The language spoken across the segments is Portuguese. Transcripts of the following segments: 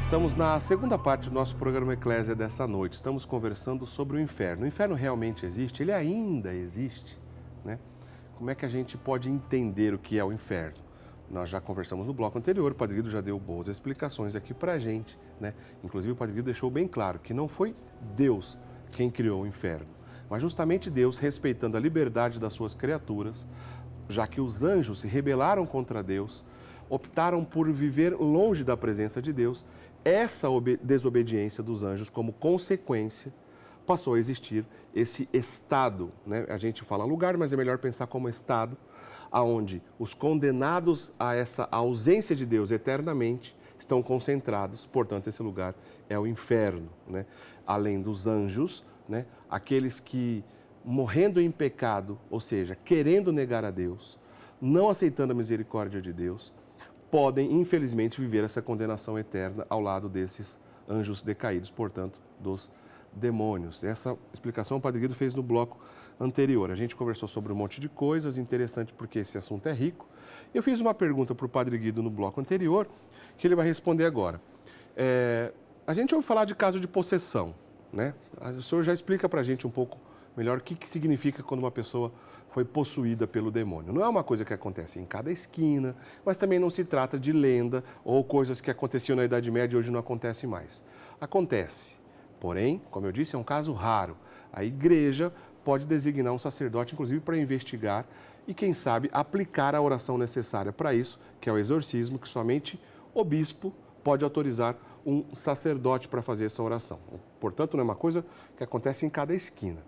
Estamos na segunda parte do nosso programa Eclésia dessa noite. Estamos conversando sobre o inferno. O inferno realmente existe? Ele ainda existe, né? Como é que a gente pode entender o que é o inferno? Nós já conversamos no bloco anterior, o Padre Guido já deu boas explicações aqui pra gente, né? Inclusive o Padre Guido deixou bem claro que não foi Deus quem criou o inferno, mas justamente Deus, respeitando a liberdade das suas criaturas, já que os anjos se rebelaram contra Deus, optaram por viver longe da presença de Deus. Essa desobediência dos anjos, como consequência, passou a existir esse estado, né? A gente fala lugar, mas é melhor pensar como estado, aonde os condenados a essa ausência de Deus eternamente estão concentrados. Portanto, esse lugar é o inferno, né? Além dos anjos, né? Aqueles que, morrendo em pecado, ou seja, querendo negar a Deus, não aceitando a misericórdia de Deus, podem, infelizmente, viver essa condenação eterna ao lado desses anjos decaídos, portanto, dos demônios. Essa explicação o Padre Guido fez no bloco anterior. A gente conversou sobre um monte de coisas, interessante porque esse assunto é rico. Eu fiz uma pergunta para o Padre Guido no bloco anterior, que ele vai responder agora. A gente ouve falar de caso de possessão, né? O senhor já explica para a gente um pouco melhor o que significa quando uma pessoa foi possuída pelo demônio. Não é uma coisa que acontece em cada esquina, mas também não se trata de lenda ou coisas que aconteciam na Idade Média e hoje não acontecem mais. Acontece, porém, como eu disse, é um caso raro. A igreja pode designar um sacerdote, inclusive, para investigar e, quem sabe, aplicar a oração necessária para isso, que é o exorcismo, que somente o bispo pode autorizar um sacerdote para fazer essa oração. Portanto, não é uma coisa que acontece em cada esquina.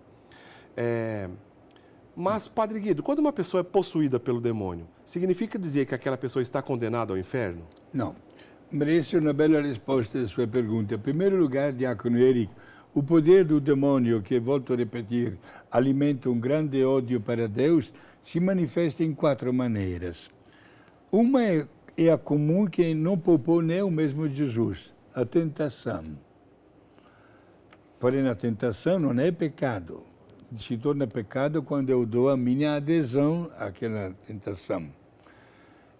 Mas, Padre Guido, quando uma pessoa é possuída pelo demônio, significa dizer que aquela pessoa está condenada ao inferno? Não. Merece uma bela resposta à sua pergunta. Em primeiro lugar, Diácono Eric, o poder do demônio, que, volto a repetir, alimenta um grande ódio para Deus, se manifesta em 4 maneiras. Uma é a comum que não poupou nem o mesmo Jesus, a tentação. Porém, a tentação não é pecado. Se torna pecado quando eu dou a minha adesão àquela tentação.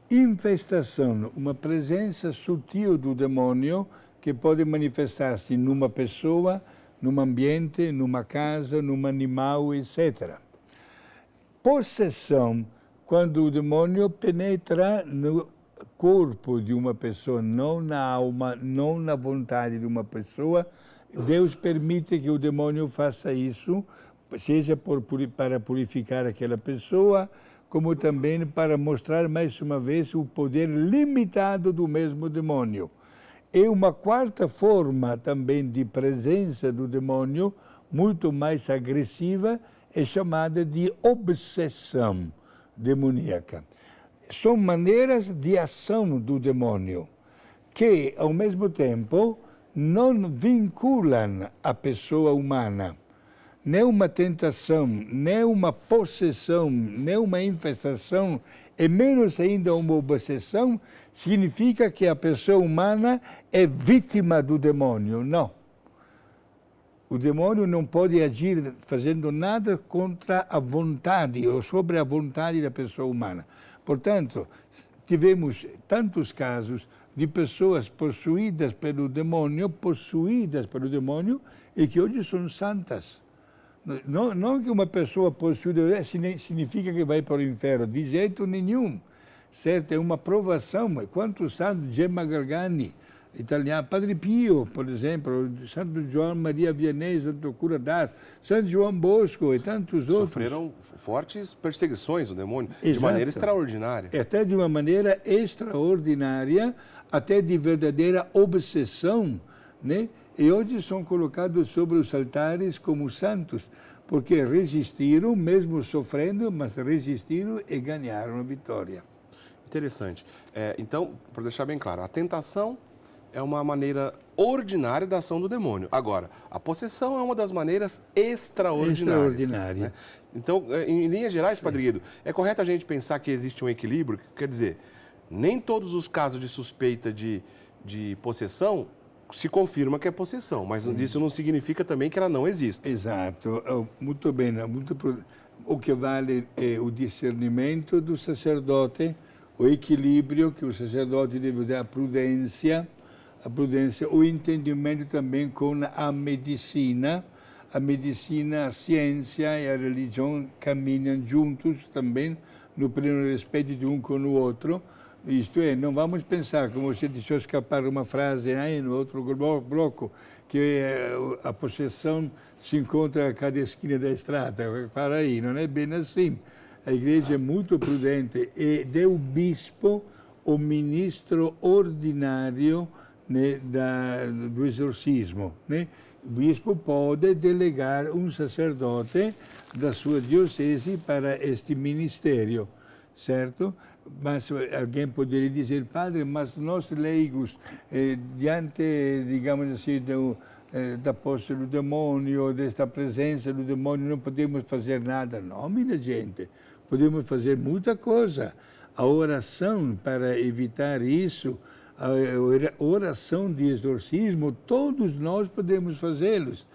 Infestação, uma presença sutil do demônio que pode manifestar-se numa pessoa, num ambiente, numa casa, num animal, etc. Possessão, quando o demônio penetra no corpo de uma pessoa, não na alma, não na vontade de uma pessoa. Deus permite que o demônio faça isso, seja para purificar aquela pessoa, como também para mostrar mais uma vez o poder limitado do mesmo demônio. E uma quarta forma também de presença do demônio, muito mais agressiva, é chamada de obsessão demoníaca. São maneiras de ação do demônio que, ao mesmo tempo, não vinculam a pessoa humana. Nem uma tentação, nem uma possessão, nem uma infestação, e menos ainda uma obsessão, significa que a pessoa humana é vítima do demônio. Não. O demônio não pode agir fazendo nada contra a vontade ou sobre a vontade da pessoa humana. Portanto, tivemos tantos casos de pessoas possuídas pelo demônio, e que hoje são santas. Não que uma pessoa possuída significa que vai para o inferno, de jeito nenhum. Certo? É uma provação. Quantos santos, Gemma Galgani, italiano, Padre Pio, por exemplo, Santo João Maria Vianney, Santo Cura d'Ars, Santo João Bosco e tantos outros. Sofreram fortes perseguições do demônio, Exato. De maneira extraordinária. Até de uma maneira extraordinária, até de verdadeira obsessão, né? E hoje são colocados sobre os altares como santos, porque resistiram, mesmo sofrendo, mas resistiram e ganharam a vitória. Interessante. Então, para deixar bem claro, a tentação é uma maneira ordinária da ação do demônio. Agora, a possessão é uma das maneiras extraordinárias. Né? Então, em linhas gerais, Padre Guido, é correto a gente pensar que existe um equilíbrio? Quer dizer, nem todos os casos de suspeita de possessão se confirma que é possessão, mas isso não significa também que ela não existe. Exato. Muito bem. O que vale é o discernimento do sacerdote, o equilíbrio que o sacerdote deve dar, a prudência, a prudência, o entendimento também com a medicina. A medicina, a ciência e a religião caminham juntos também, no pleno respeito de um com o outro. Isto é, não vamos pensar, como você deixou escapar uma frase aí no outro bloco, que a possessão se encontra a cada esquina da estrada. Para aí, não é bem assim. A igreja é muito prudente e deu bispo o ministro ordinário, né, do exorcismo, né? O bispo pode delegar um sacerdote da sua diocese para este ministério, certo? Mas alguém poderia dizer, padre, mas nós leigos, diante, digamos assim, da posse do demônio, desta presença do demônio, não podemos fazer nada. Não, minha gente, podemos fazer muita coisa. A oração para evitar isso, a oração de exorcismo, todos nós podemos fazê-los.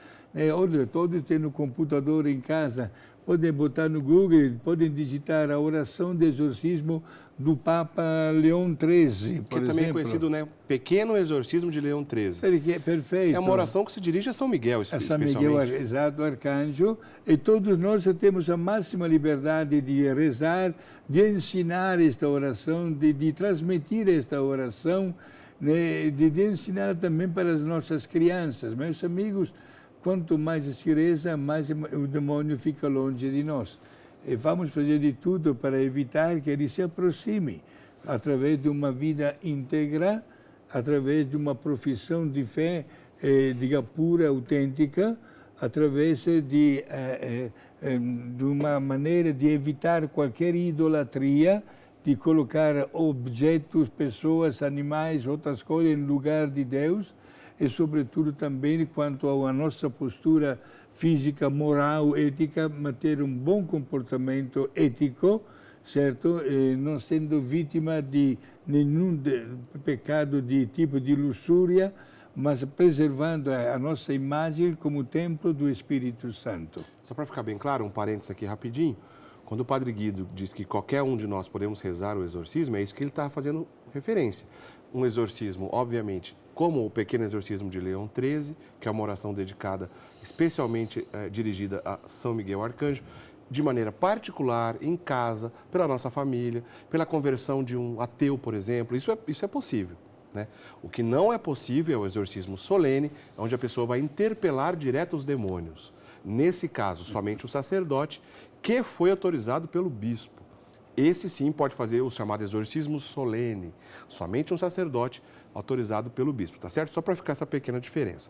Olha, todos têm no computador em casa, podem botar no Google, podem digitar a oração de exorcismo do Papa Leão XIII, por que também é conhecido, né? Pequeno Exorcismo de Leão XIII. Perfeito. É uma oração que se dirige a São Miguel, especialmente. São Miguel, exato, arcanjo. E todos nós temos a máxima liberdade de rezar, de ensinar esta oração, de transmitir esta oração, né? de ensinar também para as nossas crianças. Meus amigos, quanto mais se reza, mais o demônio fica longe de nós. E vamos fazer de tudo para evitar que ele se aproxime, através de uma vida íntegra, através de uma profissão de fé, diga, pura, autêntica, através de uma maneira de evitar qualquer idolatria, de colocar objetos, pessoas, animais, outras coisas em lugar de Deus, e, sobretudo, também quanto à nossa postura física, moral, ética, manter um bom comportamento ético, certo? E não sendo vítima de nenhum pecado de tipo de luxúria, mas preservando a nossa imagem como templo do Espírito Santo. Só para ficar bem claro, um parênteses aqui rapidinho, quando o Padre Guido diz que qualquer um de nós podemos rezar o exorcismo, é isso que ele está fazendo referência. Um exorcismo, obviamente, como o Pequeno Exorcismo de Leão XIII, que é uma oração dedicada, especialmente dirigida a São Miguel Arcanjo, de maneira particular, em casa, pela nossa família, pela conversão de um ateu, por exemplo, isso é possível, né? O que não é possível é o exorcismo solene, onde a pessoa vai interpelar direto os demônios. Nesse caso, somente o sacerdote, que foi autorizado pelo bispo. Esse sim pode fazer o chamado exorcismo solene, somente um sacerdote autorizado pelo bispo, tá certo? Só para ficar essa pequena diferença.